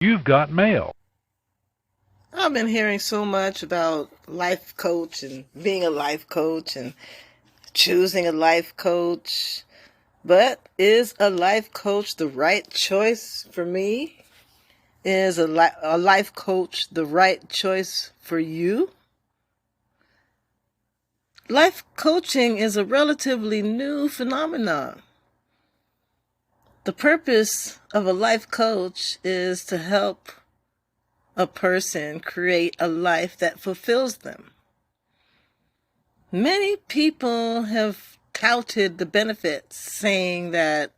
You've got mail. I've been hearing so much about life coach and being a life coach and choosing a life coach. But is a life coach the right choice for me? Is a life coach the right choice for you? Life coaching is a relatively new phenomenon. The purpose of a life coach is to help a person create a life that fulfills them. Many people have touted the benefits, saying that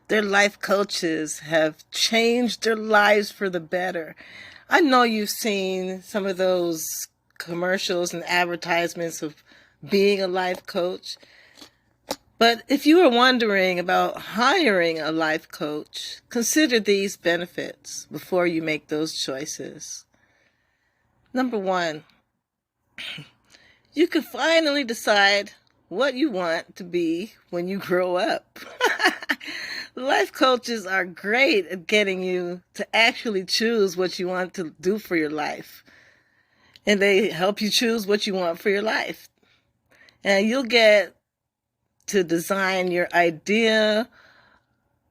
their life coaches have changed their lives for the better. I know you've seen some of those commercials and advertisements of being a life coach. But if you are wondering about hiring a life coach, consider these benefits before you make those choices. Number one, you can finally decide what you want to be when you grow up. Life coaches are great at getting you to actually choose what you want to do for your life. And they help you choose what you want for your life. And you'll get to design your idea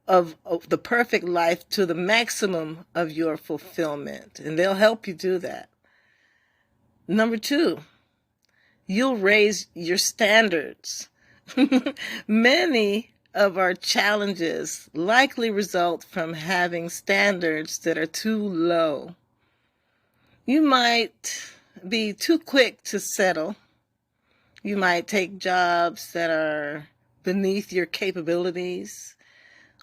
of the perfect life to the maximum of your fulfillment. And they'll help you do that. Number two, you'll raise your standards. Many of our challenges likely result from having standards that are too low. You might be too quick to settle. You might take jobs that are beneath your capabilities,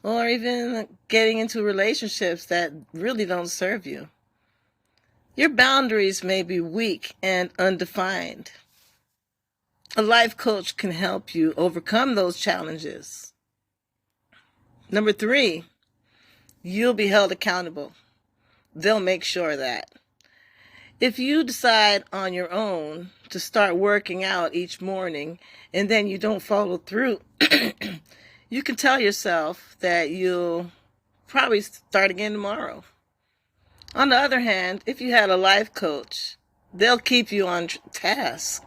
or even getting into relationships that really don't serve you. Your boundaries may be weak and undefined. A life coach can help you overcome those challenges. Number three, you'll be held accountable. They'll make sure of that. If you decide on your own to start working out each morning and then you don't follow through, you can tell yourself that you'll probably start again tomorrow. On the other hand, if you had a life coach, they'll keep you on task.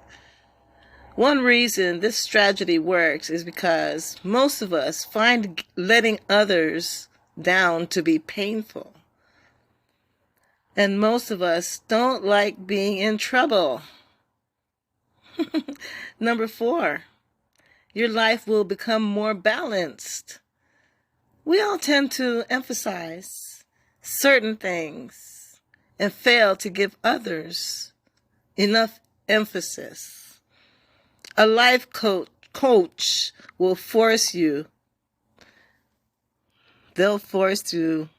One reason this strategy works is because most of us find letting others down to be painful. And most of us don't like being in trouble. Number four, your life will become more balanced. We all tend to emphasize certain things and fail to give others enough emphasis. A life coach will force you. They'll force you.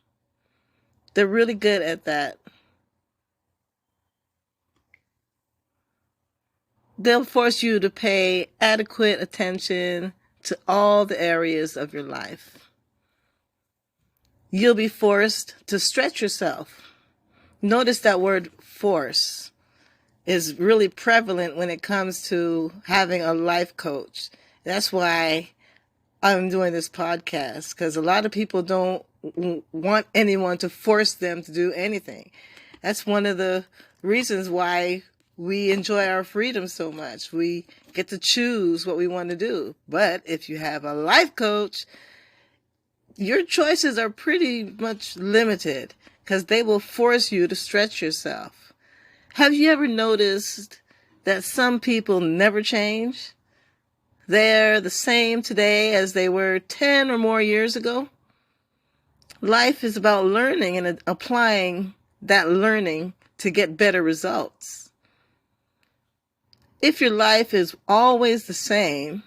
They're really good at that. They'll force you to pay adequate attention to all the areas of your life. You'll be forced to stretch yourself. Notice that word force is really prevalent when it comes to having a life coach. That's why I'm doing this podcast, because a lot of people don't want anyone to force them to do anything. That's one of the reasons why we enjoy our freedom so much. We get to choose what we want to do. But if you have a life coach, your choices are pretty much limited because they will force you to stretch yourself. Have you ever noticed that some people never change? They're the same today as they were 10 or more years ago. Life is about learning and applying that learning to get better results. If your life is always the same,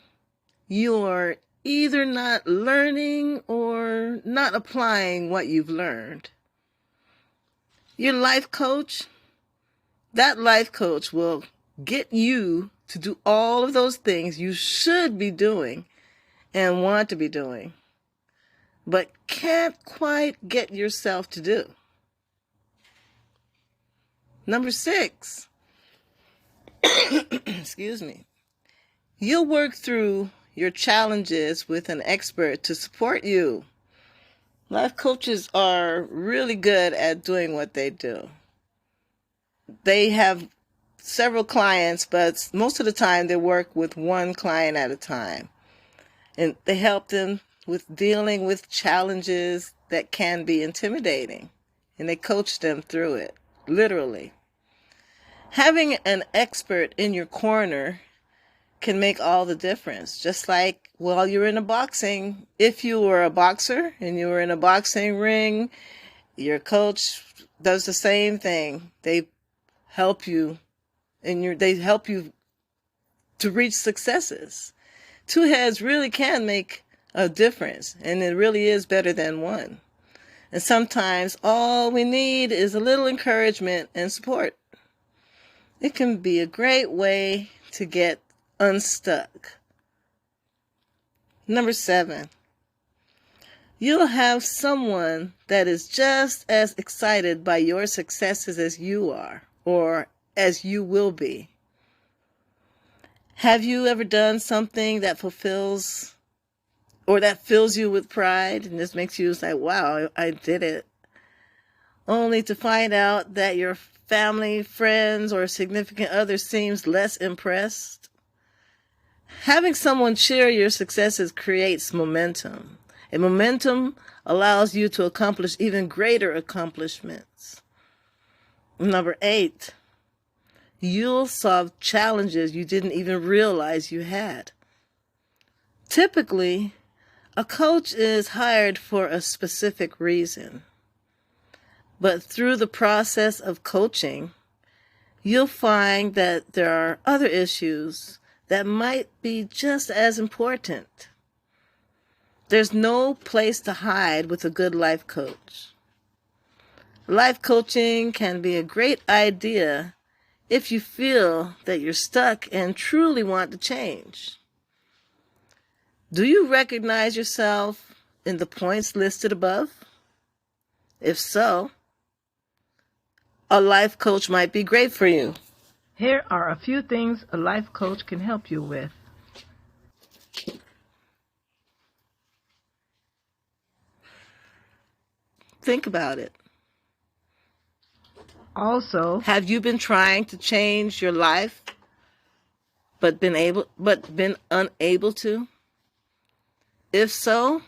you're either not learning or not applying what you've learned. Your life coach, that life coach will get you to do all of those things you should be doing and want to be doing, but can't quite get yourself to do. Number six, excuse me, you'll work through your challenges with an expert to support you. Life coaches are really good at doing what they do. They have several clients, but most of the time they work with one client at a time. And they help them with dealing with challenges that can be intimidating. And they coach them through it, literally. Having an expert in your corner can make all the difference. Just like while you're in a boxing, if you were a boxer and you were in a boxing ring, your coach does the same thing. They help you they help you to reach successes. Two heads really can make a difference, and it really is better than one. And sometimes all we need is a little encouragement and support. It can be a great way to get unstuck. Number 7, you'll have someone that is just as excited by your successes as you are, or as you will be. Have you ever done something that fulfills or that fills you with pride and just makes you say, wow, I did it, only to find out that your family, friends, or significant other seems less impressed? Having someone share your successes creates momentum, and momentum allows you to accomplish even greater accomplishments. Number 8, you'll solve challenges you didn't even realize you had. Typically, a coach is hired for a specific reason. But through the process of coaching, you'll find that there are other issues that might be just as important. There's no place to hide with a good life coach. Life coaching can be a great idea if you feel that you're stuck and truly want to change. Do you recognize yourself in the points listed above? If so, a life coach might be great for you. Here are a few things a life coach can help you with. Think about it. Also, have you been trying to change your life but been unable to? If so,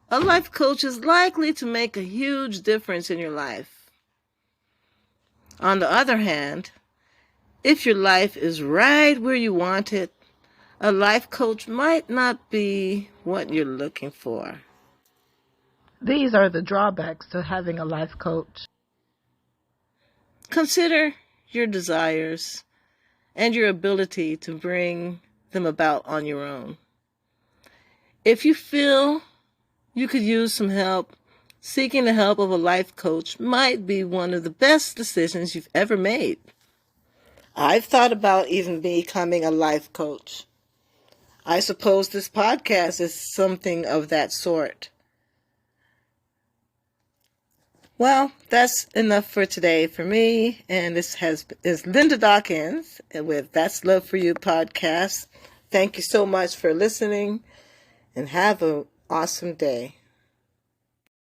a life coach is likely to make a huge difference in your life. On the other hand, if your life is right where you want it, a life coach might not be what you're looking for. These are the drawbacks to having a life coach. Consider your desires and your ability to bring them about on your own. If you feel you could use some help, seeking the help of a life coach might be one of the best decisions you've ever made. I've thought about even becoming a life coach. I suppose this podcast is something of that sort. Well, that's enough for today for me, and this is Linda Dawkins with That's Love for You podcast. Thank you so much for listening, and have an awesome day.